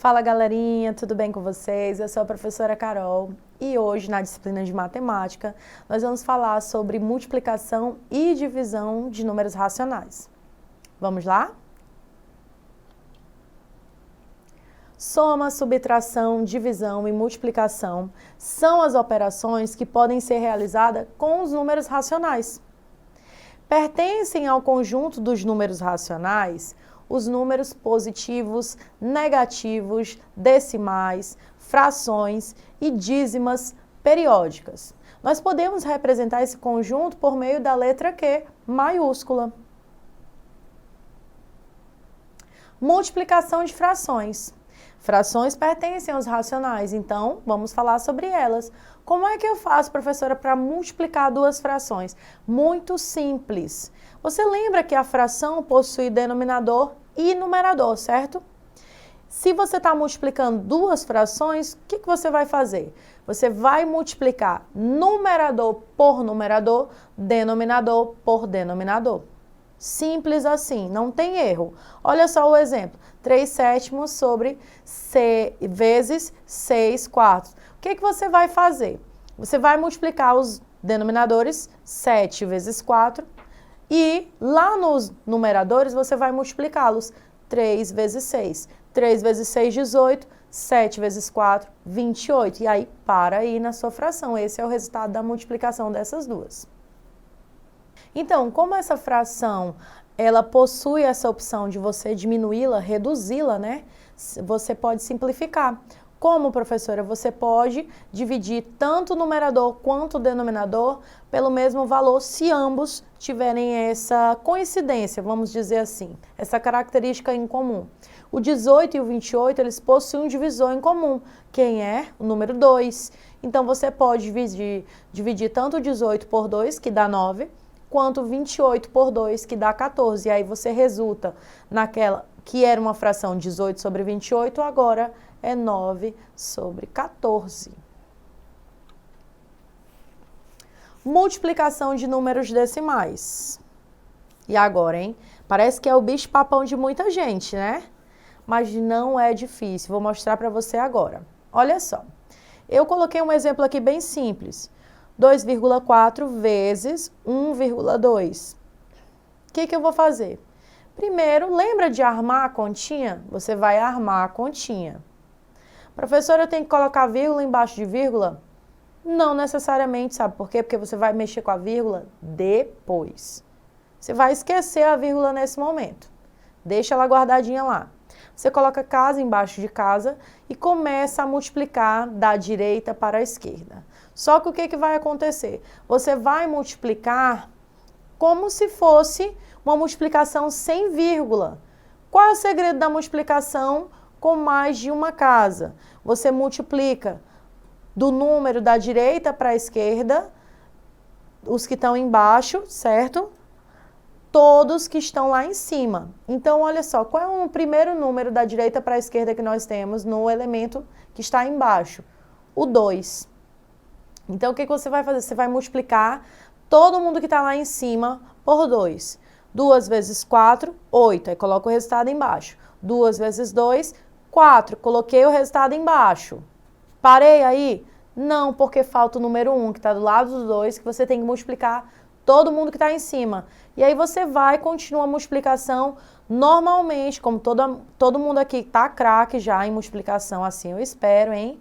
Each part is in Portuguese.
Fala galerinha, tudo bem com vocês? Eu sou a professora Carol e hoje na disciplina de matemática nós vamos falar sobre multiplicação e divisão de números racionais. Vamos lá? Soma, subtração, divisão e multiplicação são as operações que podem ser realizadas com os números racionais. Pertencem ao conjunto dos números racionais os números positivos, negativos, decimais, frações e dízimas periódicas. Nós podemos representar esse conjunto por meio da letra Q maiúscula. Multiplicação de frações. Frações pertencem aos racionais, então vamos falar sobre elas. Como é que eu faço, professora, para multiplicar duas frações? Muito simples. Você lembra que a fração possui denominador e numerador, certo? Se você está multiplicando duas frações, o que você vai fazer? Você vai multiplicar numerador por numerador, denominador por denominador. Simples assim, não tem erro. Olha só o exemplo. 3/7 sobre vezes 6/4. O que você vai fazer? Você vai multiplicar os denominadores 7 vezes 4 e lá nos numeradores você vai multiplicá-los 3 vezes 6. 3 vezes 6, 18. 7 vezes 4, 28. E aí, para aí na sua fração. Esse é o resultado da multiplicação dessas duas. Então, como essa fração, ela possui essa opção de você diminuí-la, reduzi-la, né? Você pode simplificar. Como, professora? Você pode dividir tanto o numerador quanto o denominador pelo mesmo valor se ambos tiverem essa coincidência, vamos dizer assim, essa característica em comum. O 18 e o 28, eles possuem um divisor em comum, quem é o número 2. Então, você pode dividir tanto o 18 por 2, que dá 9, quanto 28 por 2, que dá 14. E aí você resulta naquela que era uma fração 18 sobre 28, agora é 9 sobre 14. Multiplicação de números decimais. E agora, hein? Parece que é o bicho-papão de muita gente, né? Mas não é difícil. Vou mostrar para você agora. Olha só. Eu coloquei um exemplo aqui bem simples. 2,4 vezes 1,2. O que eu vou fazer? Primeiro, lembra de armar a continha? Você vai armar a continha. Professora, eu tenho que colocar vírgula embaixo de vírgula? Não necessariamente, sabe por quê? Porque você vai mexer com a vírgula depois. Você vai esquecer a vírgula nesse momento. Deixa ela guardadinha lá. Você coloca casa embaixo de casa e começa a multiplicar da direita para a esquerda. Só que o que vai acontecer? Você vai multiplicar como se fosse uma multiplicação sem vírgula. Qual é o segredo da multiplicação com mais de uma casa? Você multiplica do número da direita para a esquerda, os que estão embaixo, certo? Todos que estão lá em cima. Então, olha só, qual é o primeiro número da direita para a esquerda que nós temos no elemento que está embaixo? O 2. Então, o que você vai fazer? Você vai multiplicar todo mundo que está lá em cima por 2. 2 vezes 4, 8. Aí coloca o resultado embaixo. 2 vezes 2, 4. Coloquei o resultado embaixo. Parei aí? Não, porque falta o número 1, que está do lado do 2, que você tem que multiplicar todo mundo que está em cima. E aí você vai continuar a multiplicação normalmente, como todo mundo aqui está craque já em multiplicação, assim eu espero, hein?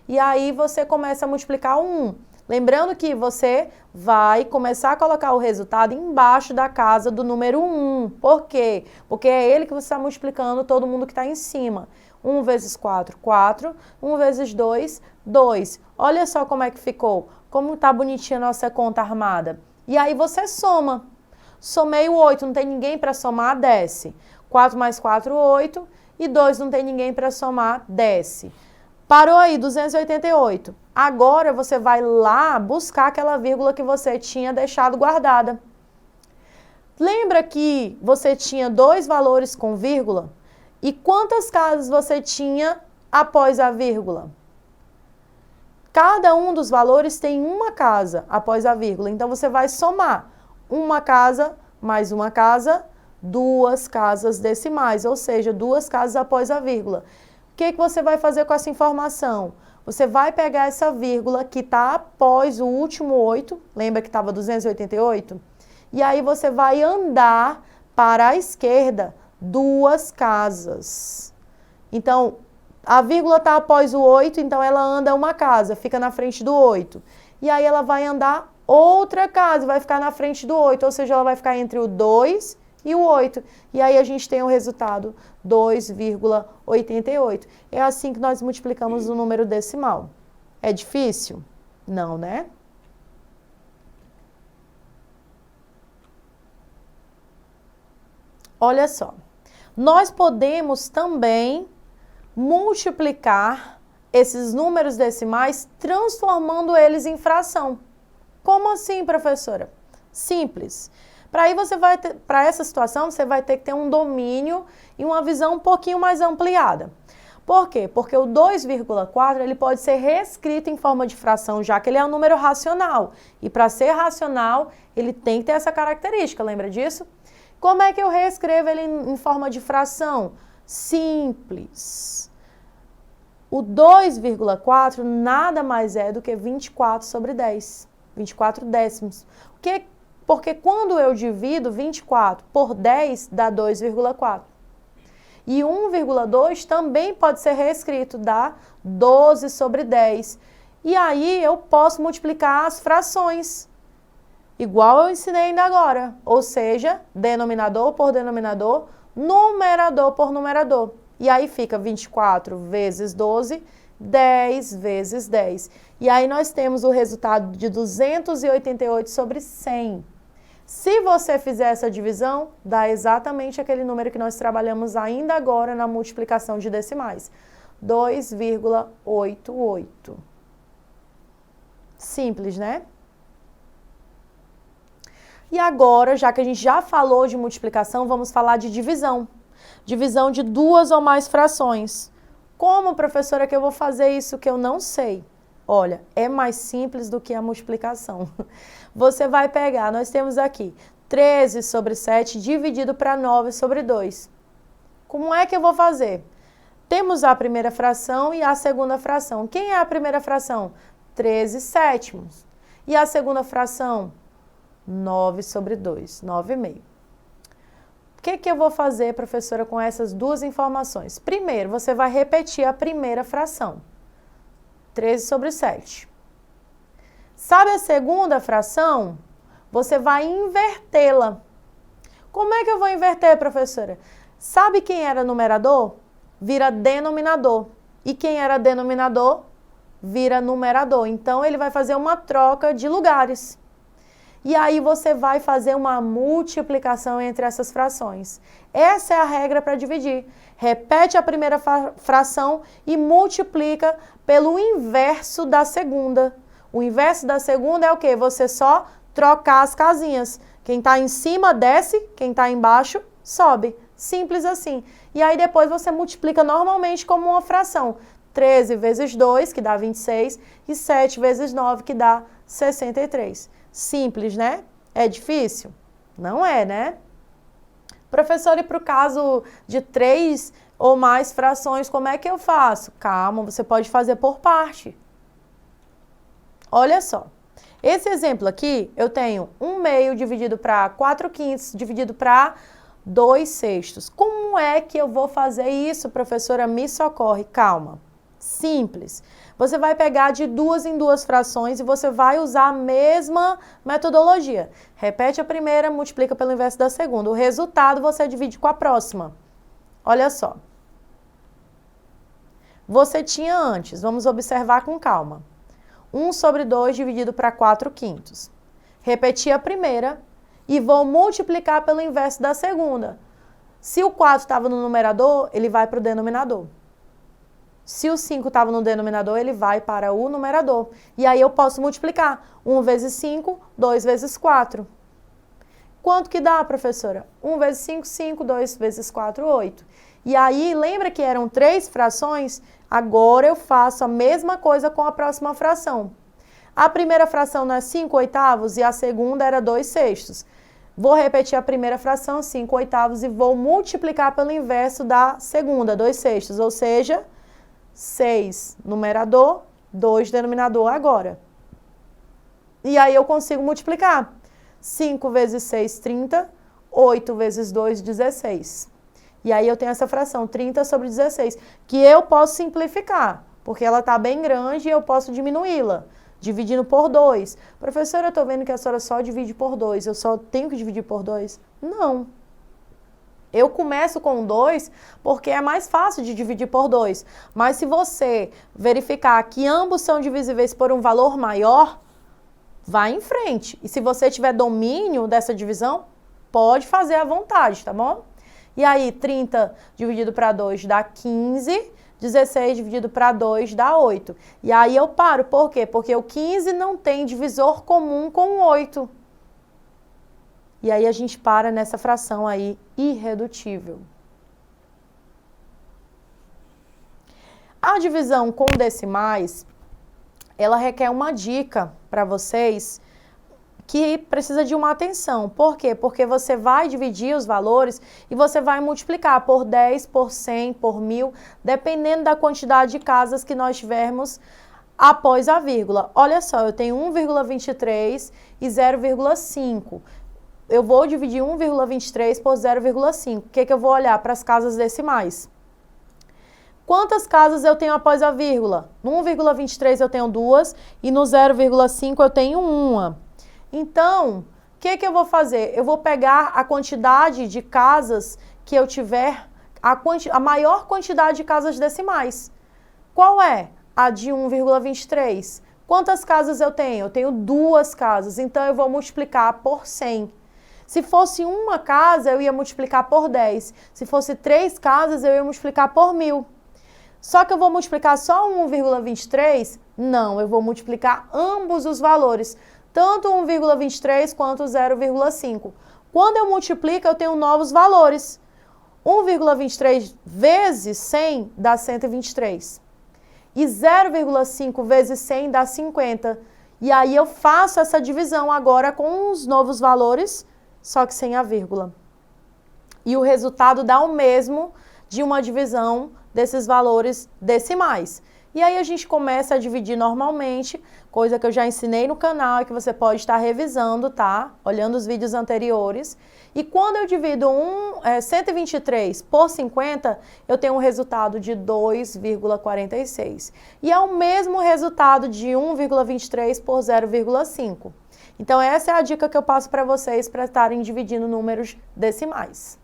E aí você começa a multiplicar o 1. Lembrando que você vai começar a colocar o resultado embaixo da casa do número 1. Por quê? Porque é ele que você está multiplicando todo mundo que está em cima. 1 vezes 4, 4. 1 vezes 2, 2. Olha só como é que ficou. Como está bonitinha a nossa conta armada. E aí você soma. Somei o 8, não tem ninguém para somar, desce. 4 mais 4, 8. E 2 não tem ninguém para somar, desce. Parou aí, 288. Agora você vai lá buscar aquela vírgula que você tinha deixado guardada. Lembra que você tinha dois valores com vírgula? E quantas casas você tinha após a vírgula? Cada um dos valores tem uma casa após a vírgula. Então, você vai somar uma casa mais uma casa, duas casas decimais, ou seja, duas casas após a vírgula. O que você vai fazer com essa informação? Você vai pegar essa vírgula que está após o último 8, lembra que estava 288? E aí você vai andar para a esquerda 2 casas. Então, a vírgula está após o 8, então ela anda uma casa, fica na frente do 8. E aí ela vai andar outra casa, vai ficar na frente do 8, ou seja, ela vai ficar entre o 2 e o 8. E aí a gente tem o resultado 2,88. É assim que nós multiplicamos o número decimal. É difícil? Não, né? Olha só. Nós podemos também multiplicar esses números decimais transformando eles em fração. Como assim, professora? Simples. Para aí para essa situação, você vai ter que ter um domínio e uma visão um pouquinho mais ampliada. Por quê? Porque o 2,4 ele pode ser reescrito em forma de fração, já que ele é um número racional. E para ser racional, ele tem que ter essa característica, lembra disso? Como é que eu reescrevo ele em forma de fração? Simples. O 2,4 nada mais é do que 24 sobre 10. 24 décimos. Porque quando eu divido 24 por 10, dá 2,4. E 1,2 também pode ser reescrito, dá 12 sobre 10. E aí eu posso multiplicar as frações, igual eu ensinei ainda agora. Ou seja, denominador por denominador, numerador por numerador. E aí fica 24 vezes 12, 10 vezes 10. E aí nós temos o resultado de 288 sobre 100. Se você fizer essa divisão, dá exatamente aquele número que nós trabalhamos ainda agora na multiplicação de decimais. 2,88. Simples, né? E agora, já que a gente já falou de multiplicação, vamos falar de divisão. Divisão de 2 ou mais frações. Como, professora, que eu vou fazer isso que eu não sei? Olha, é mais simples do que a multiplicação. Você vai pegar, nós temos aqui 13 sobre 7 dividido para 9 sobre 2. Como é que eu vou fazer? Temos a primeira fração e a segunda fração. Quem é a primeira fração? 13 sétimos. E a segunda fração? 9 sobre 2, 9,5. O que eu vou fazer, professora, com essas duas informações? Primeiro, você vai repetir a primeira fração. 13 sobre 7. Sabe a segunda fração? Você vai invertê-la. Como é que eu vou inverter, professora? Sabe quem era numerador? Vira denominador. E quem era denominador? Vira numerador. Então, ele vai fazer uma troca de lugares. E aí você vai fazer uma multiplicação entre essas frações. Essa é a regra para dividir. Repete a primeira fração e multiplica pelo inverso da segunda. O inverso da segunda é o quê? Você só trocar as casinhas. Quem está em cima desce, quem está embaixo sobe. Simples assim. E aí depois você multiplica normalmente como uma fração. 13 vezes 2, que dá 26, e 7 vezes 9, que dá 63. Simples, né? É difícil? Não é, né? Professor, e para o caso de 3 ou mais frações, como é que eu faço? Calma, você pode fazer por parte. Olha só. Esse exemplo aqui, eu tenho 1/2 dividido para 4/5 dividido para 2/6. Como é que eu vou fazer isso, professora? Me socorre. Calma. Simples. Você vai pegar de 2 em 2 frações e você vai usar a mesma metodologia. Repete a primeira, multiplica pelo inverso da segunda. O resultado você divide com a próxima. Olha só. Você tinha antes, vamos observar com calma. 1 sobre 2 dividido para 4/5. Repeti a primeira e vou multiplicar pelo inverso da segunda. Se o 4 estava no numerador, ele vai para o denominador. Se o 5 estava no denominador, ele vai para o numerador. E aí eu posso multiplicar. 1 vezes 5, 2 vezes 4. Quanto que dá, professora? 1 vezes 5, 5. 2 vezes 4, 8. E aí, lembra que eram 3 frações? Agora eu faço a mesma coisa com a próxima fração. A primeira fração não é 5/8 e a segunda era 2/6. Vou repetir a primeira fração, 5/8, e vou multiplicar pelo inverso da segunda, 2/6. Ou seja, 6 numerador, 2 denominador agora. E aí eu consigo multiplicar. 5 vezes 6, 30. 8 vezes 2, 16. E aí eu tenho essa fração, 30 sobre 16, que eu posso simplificar, porque ela está bem grande e eu posso diminuí-la, dividindo por 2. Professora, eu estou vendo que a senhora só divide por 2, eu só tenho que dividir por 2? Não. Eu começo com 2 porque é mais fácil de dividir por 2. Mas se você verificar que ambos são divisíveis por um valor maior, vá em frente. E se você tiver domínio dessa divisão, pode fazer à vontade, tá bom? E aí, 30 dividido para 2 dá 15, 16 dividido para 2 dá 8. E aí eu paro, por quê? Porque o 15 não tem divisor comum com o 8. E aí a gente para nessa fração aí, irredutível. A divisão com decimais, ela requer uma dica para vocês que precisa de uma atenção. Por quê? Porque você vai dividir os valores e você vai multiplicar por 10, por 100, por 1000, dependendo da quantidade de casas que nós tivermos após a vírgula. Olha só, eu tenho 1,23 e 0,5. Eu vou dividir 1,23 por 0,5. O que eu vou olhar? Para as casas decimais. Quantas casas eu tenho após a vírgula? No 1,23 eu tenho 2 e no 0,5 eu tenho 1. Então, o que eu vou fazer? Eu vou pegar a quantidade de casas que eu tiver, a maior quantidade de casas decimais. Qual é? A de 1,23. Quantas casas eu tenho? Eu tenho 2 casas, então eu vou multiplicar por 100. Se fosse uma casa, eu ia multiplicar por 10. Se fosse 3 casas, eu ia multiplicar por 1000. Só que eu vou multiplicar só 1,23? Não, eu vou multiplicar ambos os valores, tanto 1,23 quanto 0,5. Quando eu multiplico, eu tenho novos valores. 1,23 vezes 100 dá 123. E 0,5 vezes 100 dá 50. E aí eu faço essa divisão agora com os novos valores, só que sem a vírgula. E o resultado dá o mesmo de uma divisão desses valores decimais. E aí a gente começa a dividir normalmente, coisa que eu já ensinei no canal e que você pode estar revisando, tá? Olhando os vídeos anteriores. E quando eu divido 123 por 50, eu tenho um resultado de 2,46. E é o mesmo resultado de 1,23 por 0,5. Então essa é a dica que eu passo para vocês para estarem dividindo números decimais.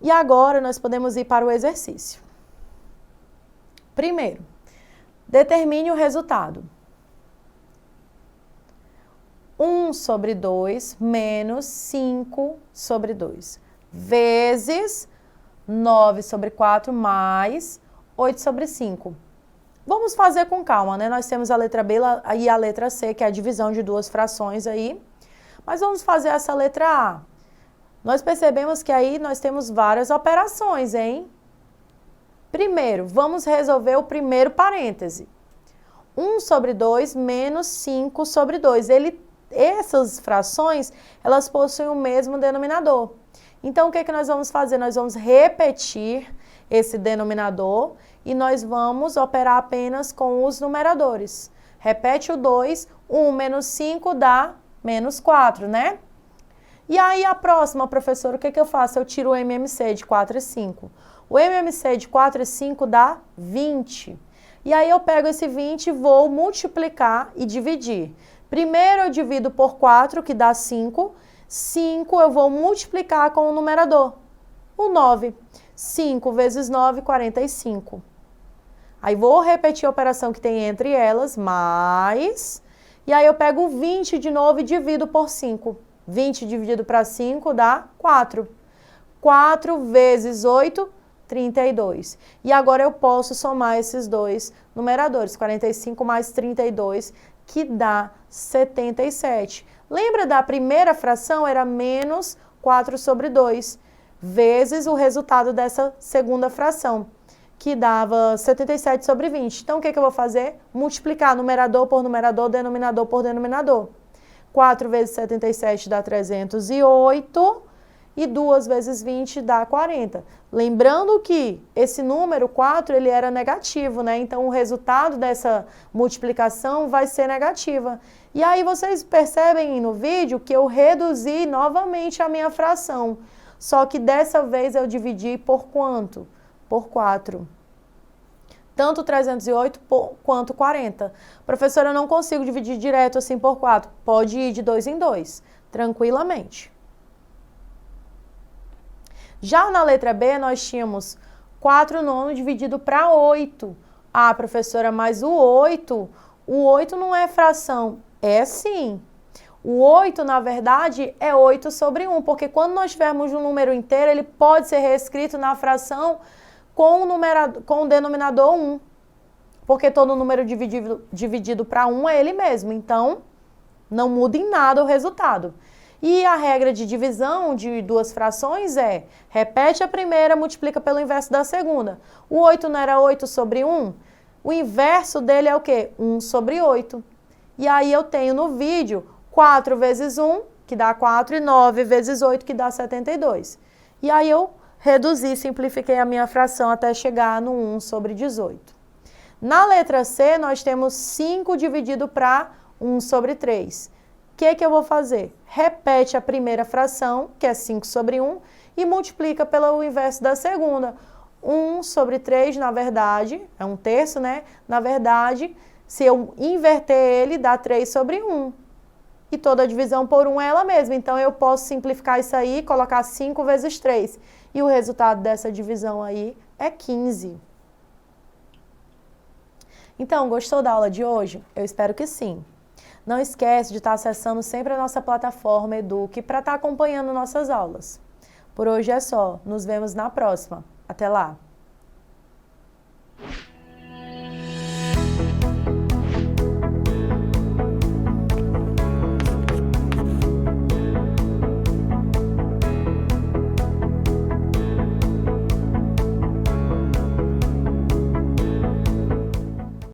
E agora nós podemos ir para o exercício. Primeiro, determine o resultado. 1 sobre 2 menos 5 sobre 2 vezes 9 sobre 4 mais 8 sobre 5. Vamos fazer com calma, né? Nós temos a letra B e a letra C, que é a divisão de duas frações aí. Mas vamos fazer essa letra A. Nós percebemos que aí nós temos várias operações, hein? Primeiro, vamos resolver o primeiro parêntese. 1 sobre 2 menos 5 sobre 2. Essas frações, elas possuem o mesmo denominador. Então, o que nós vamos fazer? Nós vamos repetir esse denominador e nós vamos operar apenas com os numeradores. Repete o 2, 1 menos 5 dá menos 4, né? E aí a próxima, professora, o que eu faço? Eu tiro o MMC de 4 e 5. O MMC de 4 e 5 dá 20. E aí eu pego esse 20 e vou multiplicar e dividir. Primeiro eu divido por 4, que dá 5. 5 eu vou multiplicar com o numerador, o 9. 5 vezes 9, 45. Aí vou repetir a operação que tem entre elas, mais... E aí eu pego o 20 de novo e divido por 5. 20 dividido para 5 dá 4. 4 vezes 8, 32. E agora eu posso somar esses dois numeradores, 45 mais 32, que dá 77. Lembra da primeira fração? Era menos 4 sobre 2, vezes o resultado dessa segunda fração, que dava 77 sobre 20. Então, o que eu vou fazer? Multiplicar numerador por numerador, denominador por denominador. 4 vezes 77 dá 308. e 2 vezes 20 dá 40. Lembrando que esse número 4, ele era negativo, né? Então, o resultado dessa multiplicação vai ser negativa. E aí, vocês percebem no vídeo que eu reduzi novamente a minha fração. Só que dessa vez eu dividi por quanto? Por 4. Tanto 308 quanto 40. Professora, eu não consigo dividir direto assim por 4. Pode ir de 2 em 2, tranquilamente. Já na letra B, nós tínhamos 4 nono dividido para 8. Ah, professora, mas o 8 não é fração. É sim. O 8, na verdade, é 8 sobre 1, porque quando nós tivermos um número inteiro, ele pode ser reescrito na fração com o denominador 1. Porque todo número dividido para 1 é ele mesmo. Então, não muda em nada o resultado. E a regra de divisão de duas frações é: repete a primeira, multiplica pelo inverso da segunda. O 8 não era 8 sobre 1? O inverso dele é o quê? 1 sobre 8. E aí eu tenho no vídeo 4 vezes 1, que dá 4, e 9 vezes 8, que dá 72. E aí eu reduzi, simplifiquei a minha fração até chegar no 1 sobre 18. Na letra C, nós temos 5 dividido para 1 sobre 3. O que eu vou fazer? Repete a primeira fração, que é 5 sobre 1, e multiplica pelo inverso da segunda. 1 sobre 3, na verdade, é 1/3, né? Na verdade, se eu inverter ele, dá 3 sobre 1. E toda divisão por 1 é ela mesma. Então, eu posso simplificar isso aí e colocar 5 vezes 3. E o resultado dessa divisão aí é 15. Então, gostou da aula de hoje? Eu espero que sim. Não esquece de estar acessando sempre a nossa plataforma Eduque para estar acompanhando nossas aulas. Por hoje é só. Nos vemos na próxima. Até lá!